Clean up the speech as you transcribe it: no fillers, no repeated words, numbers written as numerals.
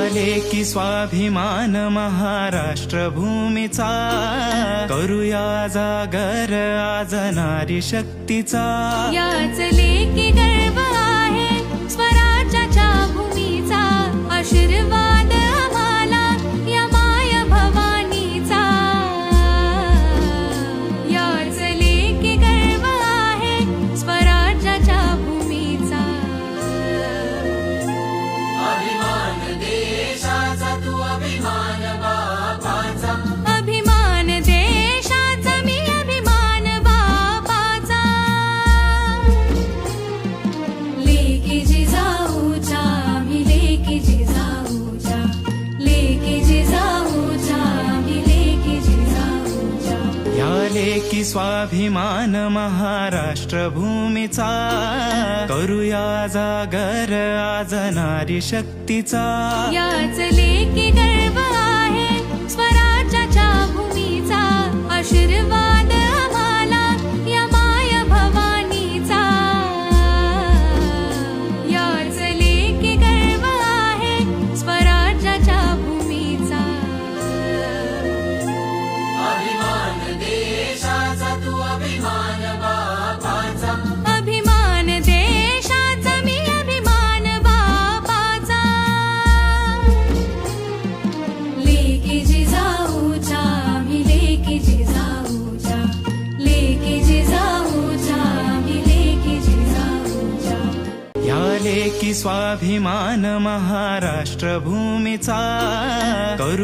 याले की स्वाभिमान महाराष्ट्र भूमीचा, करूया जागर आज नारी शक्तीचा। याच लेकी गर्व आहे स्वराज्याच्या भूमीचा, आशीर्वाद आम्हाला या माय भवानीचा। याच लेकी गर्व आहे स्वराज्याच्या भूमीचा। अभिमान देशाचा तू अभिमान बापाचा, अभिमान देशाचा मी अभिमान बापाचा। लेकी जिजाऊच्या मी लेकी जिजाऊच्या, लेकी जिजाऊच्या मी लेकी जिजाऊच्या। याले की स्वाभिमान महाराष्ट्र भूमीचा, करूया जागर आज नारी शक्तीचा। याच लेकी गर्व आहे स्वराज्याच्या भूमीचा, आशीर्वाद आम्हाला या माय भवानीचा। याच लेकी गर्व आहे स्वराज्याच्या भूमीचा। अभिमान देशाचा तू अभिमान बापाचा, अभिमान देशाचा मी अभिमान बापाचा। लेकी जिजाऊच्या मी लेकी जिजाऊच्या, लेकी जिजाऊच्या मी लेकी जिजाऊच्या। याले की स्वाभिमान महाराष्ट्र भूमीचा, करू